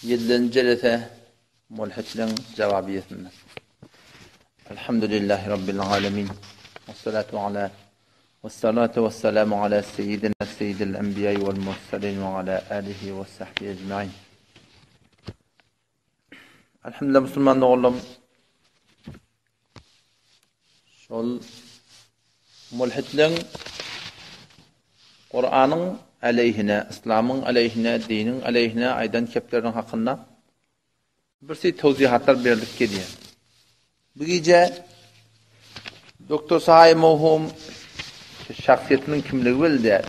7. celese mulhitlerin cevabiyetinden. Elhamdülillahi Rabbil alemin. Vessalatu vesselamu ala seyyidina seyyidil enbiya'i vel mursalin ve ala alihi ve sahbihi ecma'in. Elhamdülillah Müslüman oğlum. Şol mulhitlerin Kur'an'ın aleyhine, İslam'ın aleyhine, dinin aleyhine aydan keplerin hakkında bir şey tevzihatlar berdik gediye. Bu gece Doktor Sahi Mohum şahsiyetinin kimliği bildi.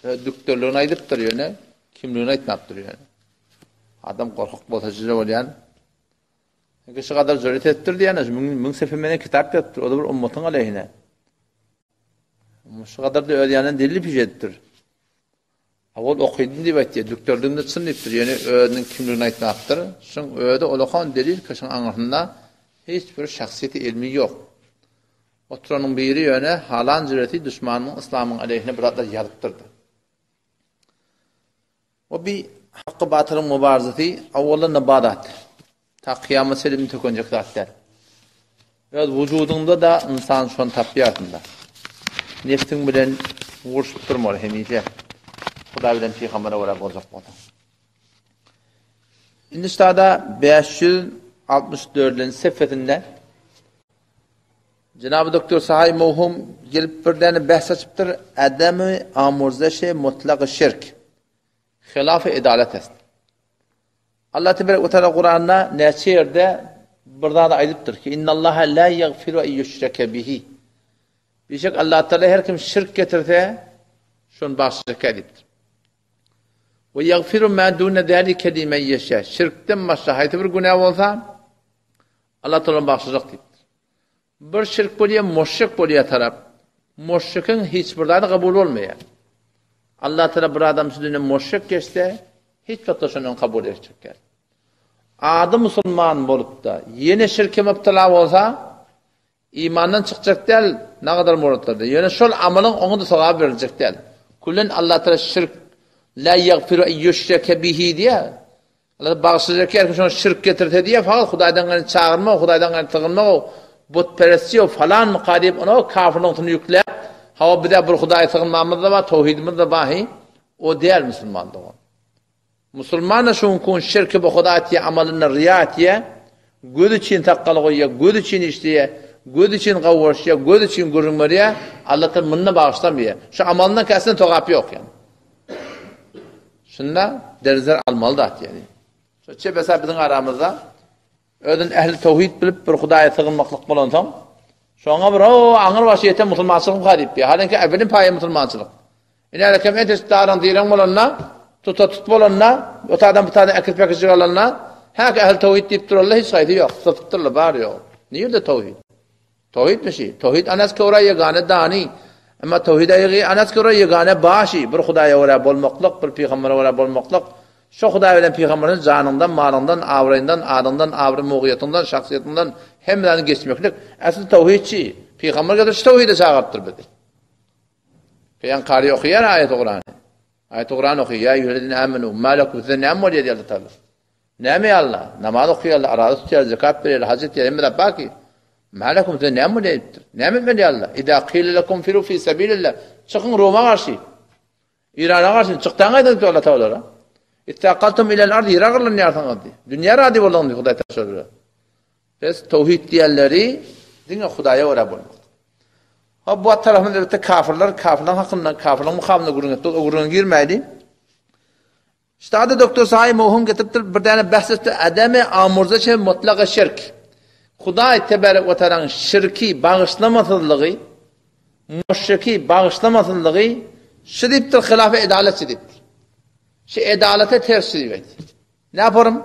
Doktorluğunu aydıp duruyor ne? Kimliğini aytmap duruyor. Adam korkuk bozacı olayan. Şu kadar zöret ettirdi yani. Mün sefemene kitap yaptır. O da bir ummatın aleyhine. Şu kadar da ödeyenin deli pijettir. Avol okuydun diye aytıyor. Doktorluğunda sınıftır. Yani öğünün kimliğini aytmaptır. Şun öğüde olakan delil kaşın anlarında hiçbir şahsiyeti ilmi yok. Oturanın biri yöne halan züreti düşmanın İslam'ın aleyhine birazda yarıttırdı. O bir hakkı batırın mübarizeti avvalla nebadat. Ta kıyamet selimini tökönecek zatlar. Ve vücudunda da insan şu an tabiatında. Neftin bilen vuruşup durmalı hemice. Huda bilen peygamber'e olarak olacak oldu. İndistada 564'lün sefetinde Cenab-ı Doktor Sahi Mohum gelip birden bahs açıptır. Adem-i amurzaş-ı mutlak-ı şirk. Hilaf-ı idalet est. Allah Tebarek ve Teala Kur'an'da neçe yerde birden de aydıptır ki İnnallaha la yaghfiru en yushrake bihi. Birçok Allah Teala her kim şirk getirse şunu bağışlayacak ediptir. Ve yaghfiru ma dune zalike limen yasha. Şirkten başka haydi bir günah olsa Allah Teala bağışlayacak deyip. Bir şirk boluya, müşrik boluya taraf. Müşrikin hiçbirleri kabul olmuyor. Allah Teala bir adam südüne müşrik geçse hiç vakitte şunu kabul edecekler. Adı Müslüman bolup da yeni şirke müptela olsa imandan çıkacak değil, ne kadar muratlardı. Yani şol amalın onu da sevap verecek değil. Kullen Allah Teala şirk la yaghfiru en yushrake bihi diye. Allah bağışlayacak ki şunu şirk getirdi diye fakat Hudaydan gani çağırma, Hudaydan gani tığınma o butperestçi o falan mukarib onu kafirliğini yüklep hava bir de bir Huday'a tığınmamız da var, tevhidimiz de vahi o diğer Müslüman da o. Müslümanla şun kun şirki bu Huday'tiye amalına riyatiye göz için takkalı koyuya, göz için iştiye, göz için kavuşuya, göz için görünmeye Allah'tan mınna bağışlamıyor. Şu amalından kesin togap yok yani. Şunda derizler almalı da yani. Şu çebesa bizim aramızda ödün ehli tevhid bilip bir Huday'a tığınmaklık bulansam şoňa bir o aňyr başyete musulmançylyk garip bi. Halanki evvelin paýy musulmançylyk. Ine kemet istaran diýen bolanna, tut bolanna, o tadan bir tane ekirpek jygalanna, hak ehli tevhid diýip durarlar, hiç gaýdy ýok. Sıfıttırlar bar ýok. Niýerde tevhid? Tevhid meşi. Tevhid anas kora ýegane dani. Ama tevhid aýgy anas kora ýegane başy, bir Hudaýa wara bolmaklyk, bir peýgambere wara bolmaklyk. Şu Hudaý bilen peýgamberin janyndan, malyndan, awryndan, adyndan, awry mugyýatyndan, şahsiýetinden hemlerini geçmeklik. Asl tevhidçi. Peýgamberge de tevhide çağırtdyr bedi. Peýan qari okuýar ayet Kur'an. Ayet Kur'an okuýar. Ya eyyuhellezine amenu ma lakum thenamul diýär Allah Taala. Näme Allah? Namaz okuýar, arada tutýar, zekat berýär, hac etýär, hemme baki. Ma lakum thenamul diýär. Näme berýär Allah? Ida qila lakum firu fi sabilillah. Çykyň Roma garşy. İrana garşy çykdan gaýdy Allah Taala. İttaqaltum ilal ardi yiragırlan yartan di. Dünya radi bolan di Hudaý taşary. Biz tevhid diýerleri diňe Hudaýa wara bolmak. Ha bu tarafynda da kafirler, kafirler hakynda, kafirler mukamyna gurunetdi, o gurun girmädi. İşte adı Doktor Sahi Mohum getirip bir tane bahs etdi. Adem-i amurzaş-ı mutlak-ı şirk. Hudaý Tebarek ve Teala'nın şirki bağışlamasızlygy, müşriki bağışlamasızlygy şidiptir, hilaf-ı idalet şidiptir. Şu edalete ters şidiptir. Ne yaparım?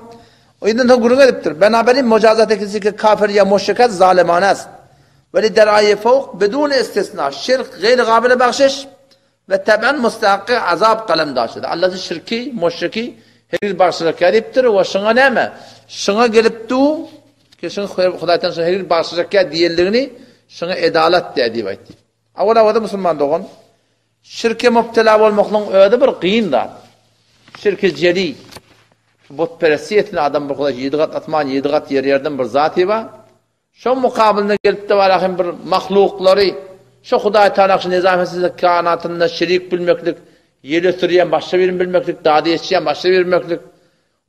O yüzden de gurun ediptir. Ben haberim mücazat ekisi ki kafir ya müşrikat zalimanast. Ve liderayi fevk bedun istisna. Şirk gayri gabile bakşiş ve taban müstahakki azab kalemdaşıdır. Allah'ın şirki, müşriki her bağışlayacak ediptir ve şuna neyme? Şuna geliptu ki şuna Huday'tan sonra her bağışlayacak diğerlerini şuna edalet diye ediptir. Avvela Müslüman doğun. Şirke müptela olmaklığın öyle bir kıyın da. Şirke celi. botperestiyetini adam bir kadar 7 kat atman 7 kat yerden bir zati var. Şu mukabilinde gelip de var bir mahlukları şu Hudaý Teala nizametsizlik kainatında şerik bilmeklik, yer ötüreyen başka birini bilmeklik, dağda yaşayan başka birini bilmeklik,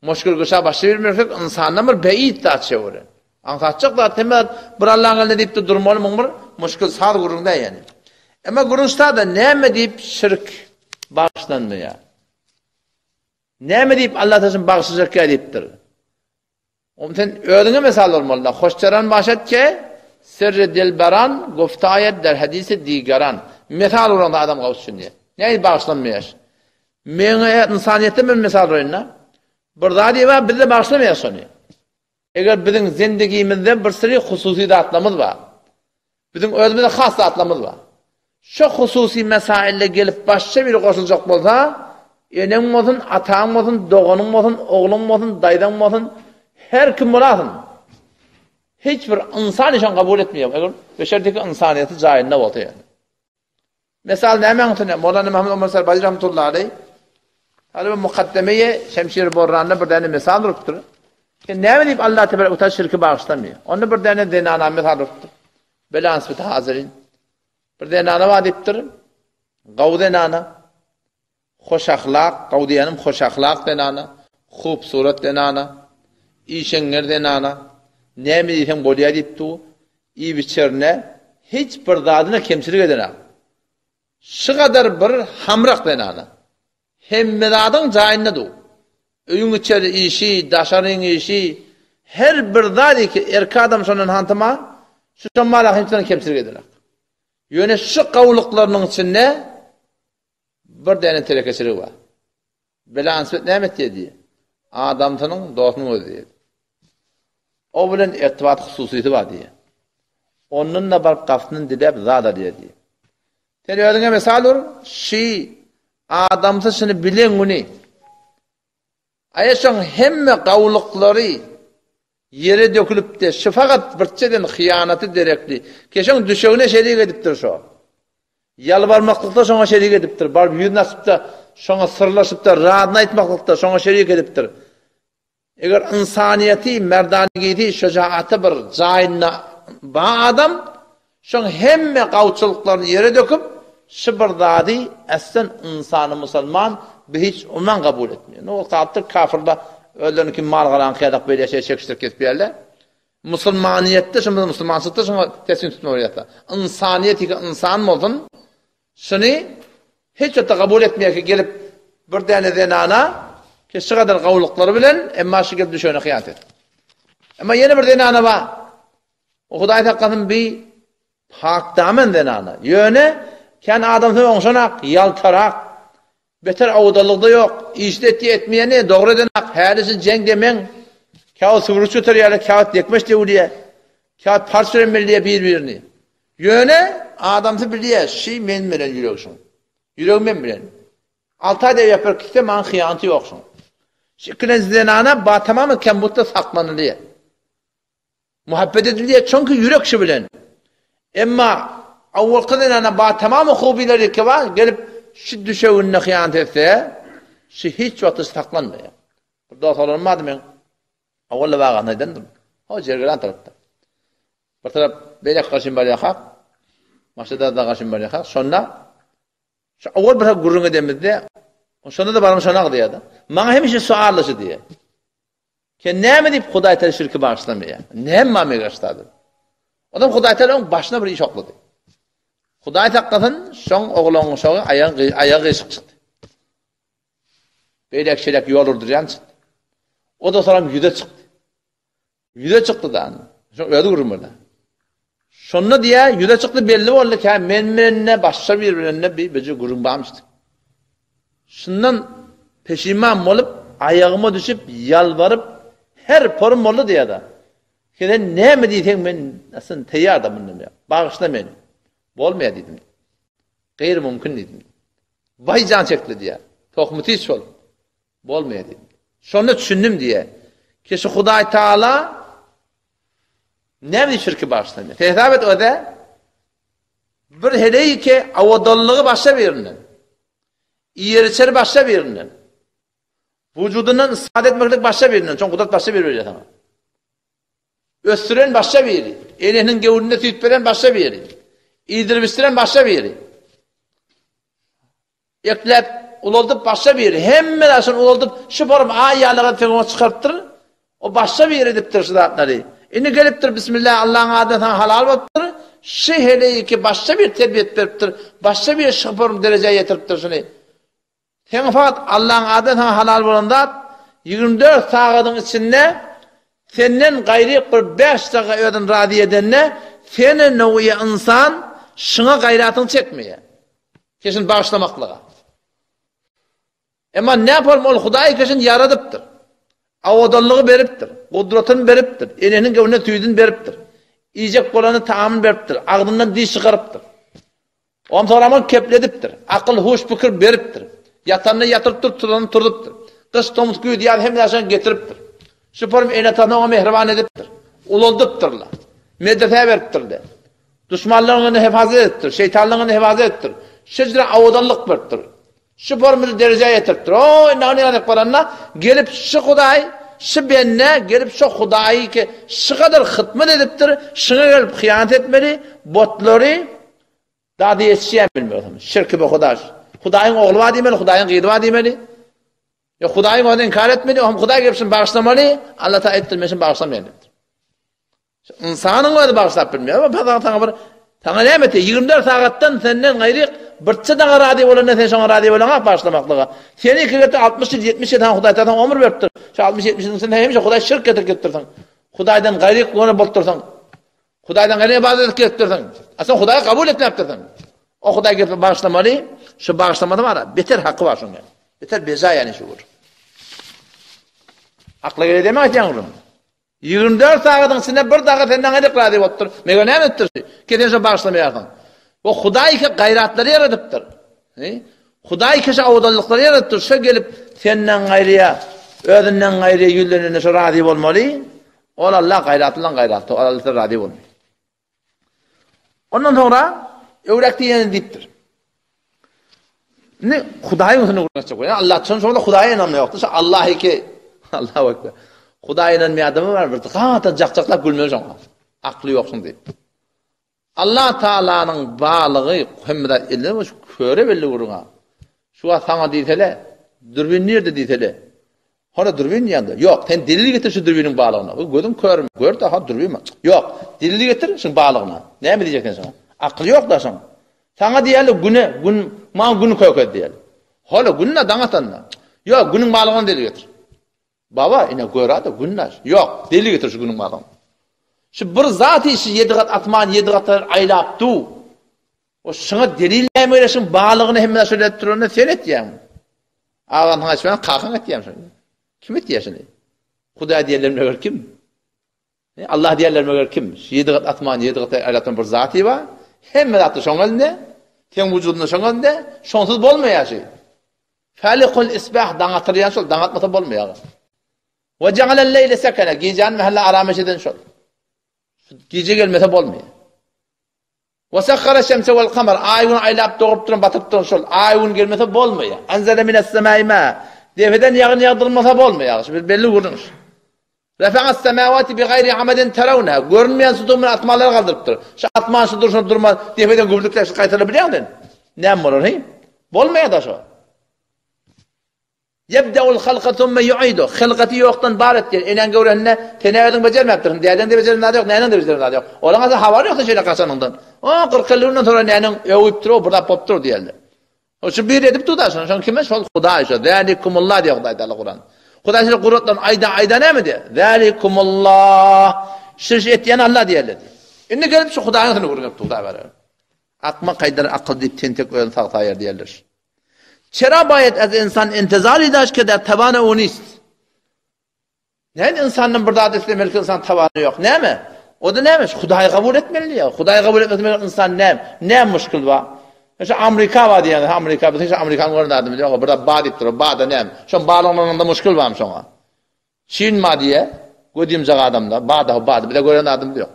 muşkul kuşa başka birini bilmeklik, insandan bir beyit da çevirir. Anlatacak da temel bir Allah'ın ne deyip de durmalı mı bir muşkul sağ gurunda yani. Ama gurunçta da ne mi deyip şirk bağışlanmıyor. Ne mi deyip Allah taşın bağışlayacak ya deyiptir. Onun için öğrene mesal olmalı. Hoşçaran başat ki sirri dilberan guftayet der hadisi digaran. Mesal oranda adam kavuşsun diye. Neyi bağışlanmıyor? Mene insaniyette bir mesal orayına. Burada diye var, bir de bağışlamıyor sonu. Eğer bizim zindagimizde bir sürü hususi dağıtlamız var. Bizim özümüzde has dağıtlamız var. Şu hususi mesaille gelip başka biri koşulacak olsa, enem olsun, atağım olsun, doğanım olsun, oğlum olsun, daydan olsun, her kim olasın. Hiçbir insan için kabul etmiyor. Eğer beşerdeki insaniyeti cahilinde oldu yani. Mesela ne hemen Mevlana Muhammed Ömer Serbacı rahmetullahi aleyh, hani bu mukaddemeye Şemşir Borran'da bir tane misal duruptur. Ne bileyim Allah Teala uta şirki bağışlamıyor. Onu bir tane denana misal duruptur. Böyle ansbeti hazirin. Bir denana vadiptir. Gav denana. Hoş ahlak. Gav diyenim hoş ahlak denana. Khub surat denana. İyi şenger denana. Ne mi diyeyim bolya diptu. İyi biçerine. Hiç bir dadına kemçilik edene. Şu kadar bir hamrak denana. Hem medadın cahinde du. Öyün içeri işi, daşarın işi, her bir dadı ki erkek adam sonun hantıma, şu şammalak hemçilerini kemçilik edilir. Yöne şu kavluklarının içinde bir tane terekesiri var. Böyle ansiyet neymet diye. Adamsının dostunun özü diye. O bilen irtibat hususiyeti var diye. Onunla bir kafının dilep zada diye. Sen ödüne mesal olur, adamsa şunu bilen onu. Ayşan hemme kavlukları yere dökülüp de şıfakat birçeden hıyanatı direkli. Keşan düşeğine şerik ediptir şu. Yalvarmaklıkta şuna şerik ediptir. Barb yüz nasip da şuna sırlaşıp da rahatına etmaklıkta şuna şerik ediptir. Eğer insaniyeti, merdaniyeti, şecaatı bir cahilna bağ adam şuna hemme kavçılıklarını yere döküp şıbırdadi esen insanı musulman hiç ondan kabul etmiyor. Ne olsa artık kafirda öldüğünü kim mal kalan kıyadak böyle şey çekiştir kesbiyerler. Musulmaniyette şimdi musulmansızda şimdi teslim tutmuyorlar. İnsaniyeti ki insan mı olsun? Şunu hiç öte kabul etmiyor ki gelip bir tane zenana ki şu kadar kavlukları bilen emma şu gelip düşüğüne kıyat et. Ama yeni bir zenana var. O Hudaý Teala'nın bir pak damen zenana. Yöne kendi adamı onşanak, yaltarak, beter avdalıkta yok. İşletti etmeyeni doğru denak. Herisi cenk demen. Kağıt sıvırıç öter yani kağıt dekmeş diye diye. Kağıt parçalanmalı diye birbirini. Yöne adamsı biliyor. Men bilen yürüyorsun. Yüreğim men bilen. 6 ay yapar ki man hıyanatı yoksun. Şıkkınen zenana tamamı kembutta saklanılıyor. Muhabbet ediliyor çünkü yürek şu bilen. Emma avval kılınana tamamı hubileri ki var gelip şu düşeğinle hıyanat etse şu hiç vakti saklanmıyor. Burada sorulmadı mı? Avvalla vağa nedendim? O cergelen tarafta. Bir taraf böyle karşım var yakak. Maçada da karşım var yakak. Sonra şu avval bir gurrun edemizde sonra da barım şanak diye de. Bana hemişe suallışı diye. Ki ne mi deyip Hudaý Teala şirki bağışlamıyor? Ne mi megaştadı? Adam Hudaý Teala'nın başına bir iş okladı. Hudaý Teala'nın şoň oğlanın şoňy ayağı ışık çıktı. Beylek şelek yolurdur yan çıktı. O da sonra yüze çıktı. Yüze çıktı da. Ödü vurmadı. Şonda diye yüze çıktı belli oldu ki menmenine başka birbirine bir bece gurun bağmıştı. Şundan peşiman olup ayağıma düşüp yalvarıp her porum oldu diye de. Ki ne mi diyeyim ben aslında teyyar da bunun ya. Bağışla beni. Olmaya dedim. Gayri mümkün dedim. Vay can çekti diye. Tohmuti hiç ol. Olmaya dedim. Sonra düşündüm diye. Ki şu Hudaý Teala ne mi şirki bağışlamıyor? Tehtabet o da bir heleyi ki avadallığı başa birinden. İyeriçeri başa birinden. Vücudundan istifade etmeklik başka birinden. Çünkü kudret başka biri veriyor sana. Östüren başka biri. Elinin gevurunda tüyüt veren başka biri. İdirbistiren başka biri. Eklep ulaldıp başka biri. Hemen aşın ulaldıp şu borum ayyalığa tevama çıkarttır. O başka biri ediptir şu zatları. İni geliptir Bismillah Allah'ın adına halal baktır. Şu heleyi ki başka bir terbiyet veriptir. Başka bir şıpırım dereceye getiriptir şunu. Sen fakat Allah'ın adına halal bolanda 24 saatin içinde senden gayri 45 dakika ödün radi edenle senin neviye insan şuna gayratını çekmeye. Kesin bağışlamaklığa. Ama ne yapalım ol Hudayi kesin yaradıptır. Avadallığı beriptir. Kudretini beriptir. Elinin gevine tüydün beriptir. İyicek olanı taamını beriptir. Ağzından diş çıkarıptır. Onun sonra keplediptir. Akıl, hoş fikir beriptir. Yatanını yatırıptır, tutanını turduptur. Kış tomuz güyü diye hem yaşan getiriptir. Şüpherim enetanı ona mehriban ediptir. Ulolduptırlar. Medrese veriptirler. Düşmanlığını hefazet ettir. Şeytanlığını hefazet ettir. Şecre avadallık beriptir. Şüpherimizi dereceye getiriptir. O inanıyarak paranla gelip şu Hudayi, şu benne gelip şu Hudayi ki şu kadar hıtmet ediptir. Şuna gelip hıyanet etmeli. Botları daha diye yetişeyen bilmiyor. Şirk-i be Hudayi. Hudayi'nin oğlu var demeli, Hudayi'nin kıydı var demeli. Ya Hudayi'nin onu inkar etmeli, o Hudayi gelipsin bağışlamalı, Allah ta ettirmesin bağışlamayan demektir. İnsanın onu bağışlayıp bilmiyor ama sana ne emeti? 24 saattan senden gayri bırtça da radi olana sen şuna radi olana bağışlamaklığa. Seni ikilette 60 yıl 70 yıl Hudayi zaten ömür veriptir. Şu 60-70 yılın sen hemişe Hudayi şirk getirtirsin. Hudayi'den gayri onu boltursan. Hudayi'den gayri ibadet getirtirsin. Aslında Hudayi kabul etme yaptırsan. O Hudayi gelip bağışlamalı. Şu bağışlamada var ya, beter hakkı var şunun. Beter beza yani şu olur. Akla göre demek yavrum. 24 saatin içinde bir dakika senden edip radyo otur. Mega ne ettir? Kesin şu bağışlamayarsan. O Hudayi ki gayratları yaratıptır. Hudayi ki şu avudallıkları yaratıptır. Şu gelip senden gayriye, ödünden gayriye yüzlerine şu radyo olmalı. O Allah gayratından gayratı. O Allah radyo olmalı. Ondan sonra öğrekti yeni diptir. Ne Hudayi mısın uğraşacak? Yani Allah'tan sonra Hudayi'ye inanma yoktu. Allah'ı ki Allahu Ekber. Hudayi'ye inanmayan adamı var mı? Hatta cakcaklap gülmüyor sonra. Aklı yoksun deyip. Allah Teala'nın bağlığı Muhammed'e ilmi köre belli vuruna. Şu an sana deytele, dürbün nerede deytele? Hara dürbün yanında. Yok, sen delil getir şu dürbünün bağlığına. Gözüm körüm. Gör de ha dürbün mü? Yok, delil getir şu bağlığına. Ne mi diyeceksin sana? Aklı yok da sana. Sana diyelim günü koy diyelim. Hala gününe dağıtanla. Yok, günün bağlığına delil getir. Baba, yine göre de günler. Yok, delil getir şu günün bağlığına. Şu bir zat işi 7 kat atman 7 kat aylaptı. O şuna delillemeyle şu bağlığını hemen söyleyip durduğunda sen et yani. Ağlan haşman kalkan et yani. Kim et yani? Huda diyenlerine göre kim? Allah diyenlerine göre kim? 7 kat atman 7 kat aylaptan bir zatı var. Hemen attı şunun elinde. Sen vücudunda şunun elinde. Şonsuz bolmayan şey. Falikul isbah dağıtırıyan şol. Dağıtmasa bolmayan. Ve cealel leyle sekene. Giyeceğin mahalla arameş eden şol. Gece gelmese bolmuyor. Ve sekkara şemse vel kamer. Ayun aylap doğup durun batıp durun şol. Ayun gelmese bolmuyor. Enzele mines semai ma. Defeden yağın yağdırılmasa bolmuyor. Şimdi belli vurunuz. Refa'as semavati bi gayri amadin teravna. Görünmeyen suduğumun atmaları kaldırıp durur. Şu atman şu dursun durma. Defeden gübürlükler şu kaytırabiliyor musun? Ne mi olur? Bolmuyor da şu. Yebde'ul halqa thumme yu'idu. Halqati yoktan baret diye. Enen görünne teneveden becermeptir. Diğerden de becermedi yok. Nenen de becermedi yok. Olana da hava yok da şöyle kasanından. O 40 yılından sonra nenen övüp durur, burada pop durur diyorlar. O şu bir edip tutarsın. Şu kime sol Hudayi şu. Zalikumullah diyor Hudayi Teala Kur'an. Hudayi şu Kur'an'dan ayda ne mi diyor? Zalikumullah. Şirk etyen Allah diyorlar. Şimdi gelip şu Hudayi'nin sını vurun yaptı Hudayi var. Atma kaydları akıl deyip tentek öyle sağ yer diyorlar. Çera bayet az insan intizar idaş kadar tabana unist. Ne insanın burada adetli insan tabanı yok. Ne mi? O da neymiş? Hudayi kabul etmeli ya. Hudayi kabul etmeli insan ne? Ne müşkül var? İşte Amerika var diye. Amerikan orada adım diyor. Burada bağ deyip duruyor. Bağ da ne? Şu bağlanmanında müşkül varmış ona. Çin ma diye. Gördüğüm zaga adamda. Bağ. Bir de gören adım diyor.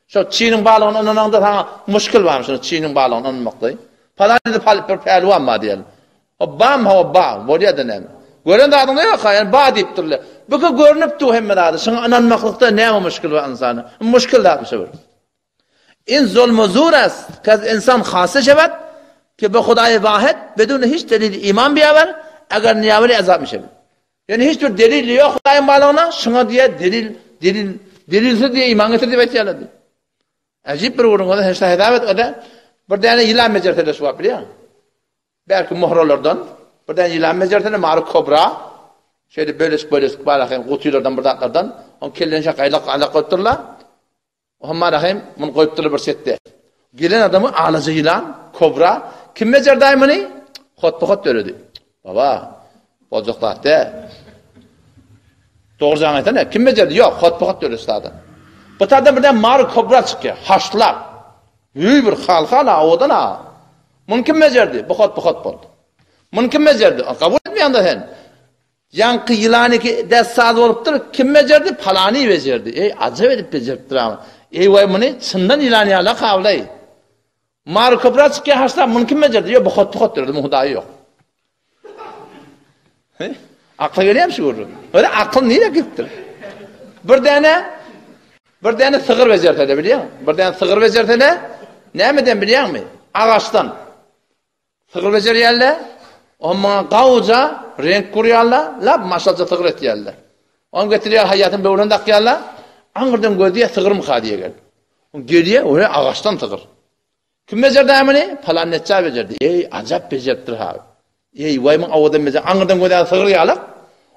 Şu Çin'in bağlanmanında sana müşkül varmış. Çin'in bağlanmanında müşkül. Falan dedi pelvan ma diyelim. O bam ha bam. Oraya da ne? Gören de adamda yok, yani bağ deyip durlar. Bu ki görünüp dur hemme adı. Şuna inanmaklıkta ne mi müşkil var insanı? Müşkil de bir şey var. İn zulmü zuras, kaz insan khası şevat, ki bu Hudayı vahid, bedun hiç delil iman biyaver, eğer niyaveli azap mı şevat. Yani hiçbir delil yok Hudayı'nın bağlığına, şuna diye delilsiz diye iman getir diye bekliyorlar. Acip bir uğrun o da, işte hidavet o da, bir tane yılan mecertede şu var biliyor musun? Belki muhralardan, bir tane yılan mecertede maruk kobra, şöyle böylesk bağlı, kutulardan, bırdaklardan, onun kellerini şakayla koyupturlar, o marahim, bunu koyupturlar bir sette. Gelen adamı ağlaca yılan, kobra, kim mecerdayım bunu? Hot dörüdü. Baba, bozuklar de. Doğru zaman etene, kim mecerdi? Yok, hot dörüdü adam. Bu tarzda birden maruk kobra çıkıyor, haşlar. Büyük bir halka odan ha. Mümkün mecerdi. Bu hot oldu. Mümkün mecerdi. Kabul etmeyen de sen. Yankı yılanı ki dessaz oluptur. Kim mecerdi? Palani becerdi. Acayip edip becerdi ama. Vay bunu çından yılanı yala kavlayı. Mar kobra çıkıyor haşlar. Mümkün mecerdi. Yok bu hot derdi. Muhdayı yok. Akla geliyor mu şu? Öyle akıl neyle gittir? Bir tane sığır becerdi biliyor musun? Bir tane sığır becerdi. Ne miden biliyor musun? Ağaçtan. Sığır beceriyerler. Ama kavuca renk kuruyorlar. Lab maşalca sığır etiyerler. Onu getiriyor hayatın beğunan takıyorlar. Angırdan gözüye sığır mı kadiye geldi. Geriye öyle ağaçtan sığır. Kim becerdi amını? Falan netçer becerdi. Acayip becerdir abi. Vayman avadan becerdi. Angırdan gözüye sığır yalak.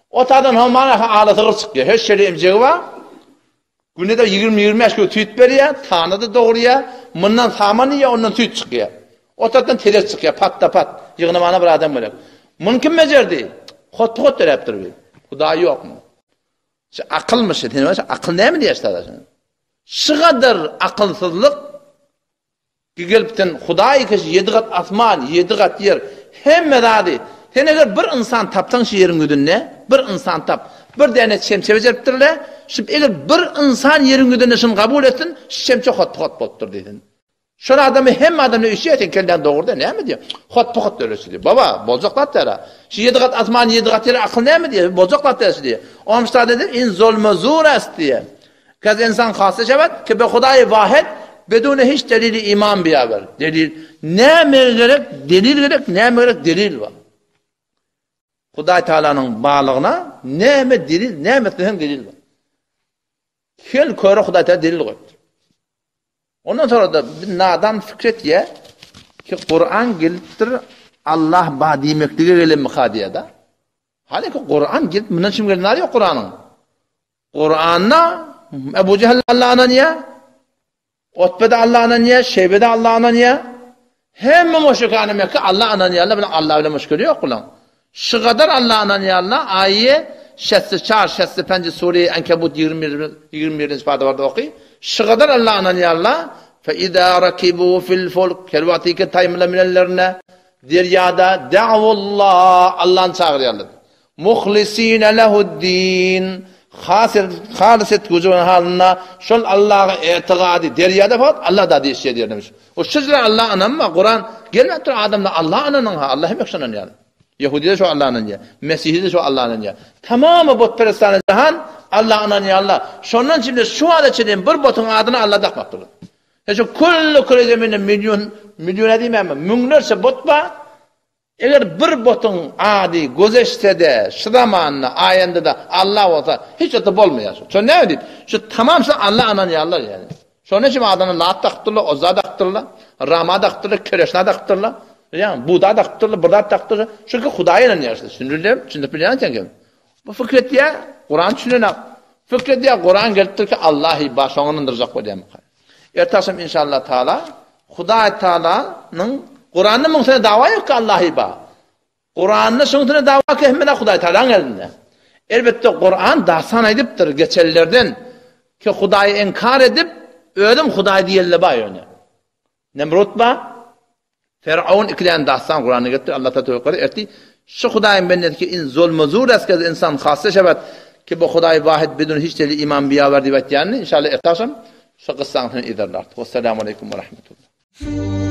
O tadan hamana ağla sığır çıkıyor. Her şeyle emceği var. Günde de 20-25 kilo tüyt veriyor. Tanıdı doğruya. Bundan samanı ya ondan tüyt çıkıyor. O taraftan teler çıkıyor. Pat. Yığınımana bir adam böyle. Mümkün becerdi. Hot der bir. Huda yok mu? Akılmış. Akıl ne mi diye işte? Şu kadar akılsızlık ki gelipten Hudayı kişi 7 kat asman, 7 kat yer hem medadi. Sen eğer bir insan taptan şu yerin güdünne, bir insan tap, bir tane şemçe beceriptirler. Şimdi eğer bir insan yerin güdünne şunu kabul ettin, şemçe hot bottur dedin. Şöyle adamı hem adamla işi etin kelden doğurda ne mi diyor? Hot dörüsü diyor. Baba bozuklat dera. Şu 7 kat asman 7 kat yeri akıl ne mi diyor? Bozuklat dersi diyor. O müştah dedi in zulmü zuras diye. Kaz insan khası şevat ki be Hudayı vahid bedune hiç delili iman biyaver. Delil. Ne mi gerek? Delil var. Huday Teala'nın bağlığına ne mi delil var. Hel köre Huday Teala delil koydu. Ondan sonra da bir nadan fikret ye ki Kur'an geliptir Allah ba demeklige gelen mukadiyada. Halbuki Kur'an gelip bundan şimdi gelen yok Kur'an'ın. Kur'an'na Ebu Cehil Allah'ın ya, Utbe'de Allah'ın ya, Şeybe'de Allah'ın ya. Hem müşrikâne Mekke Allah'ın ya Allah ile müşkülü yok ulan. Şu kadar Allah'ın ya Allah ayet 64 Sure Enkebut 21. ifade vardı okuy. Şu kadar Allah'ın ya Allah فَاِذَا رَكِبُوا فِي الْفُلْكِ kelvatike taymla minellerine deryada da'vullah Allah'ın çağırıyorlar. Muhlisine lehu'd-din haliset gücünün haline şol Allah'a itiqadi deryada fakat Allah da diye diyor demiş. O şüzle Allah'ın ama Kur'an gelmektir adamda Allah'ın ha Allah hem yoksanın yani. Yahudi şu Allah'ın ya, Mesih'i şu Allah'ın ya. Tamamı botperestane cihan Allah'ın ya Allah. Şondan şimdi şu adet için bir botun adını Allah takmaktır. Şu kullu krezeminin milyon edeyim ama münlerse bot var. Eğer bir botun adi gözeştede, şıdamanla, ayende de Allah olsa hiç öte olmuyor. Şu ne ödeyip? Şu tamamsa Allah'ın ya Allah yani. Şu ne için adını Lat taktırla, Ozza taktırla, Rama taktırla, Kereşna taktırla. Yani Buda taktırla, Burada taktırla. Çünkü Hudayla yaşlı. Şimdi bilen çekim. Bu fikret diye Kur'an düşünene. Fikret diye Kur'an geliptir ki Allah'ı başonunun rızak koyayım. Ertasım inşallah Teala Huday Teala'nın Kur'an'ın mümkün dava yok ki Allah'ı ba. Kur'an'ın mümkün dava ki hemmine Huday Teala'nın elinde. Elbette Kur'an dahsan ediptir geçerlerden ki Huday'ı inkar edip ödüm Huday diyelle ba yönü. Nemrut ba Firavun ikilen dahsan Kur'an'ı getir Allah Teala erti şu Huday'ın bendeki in zulmü zur eskez insan khası şebat ki bu Huday vahid bidun hiç deli iman biya verdi vet yani inşallah ertasım şu kıssanın iderler. Vesselamu aleyküm ve rahmetullah.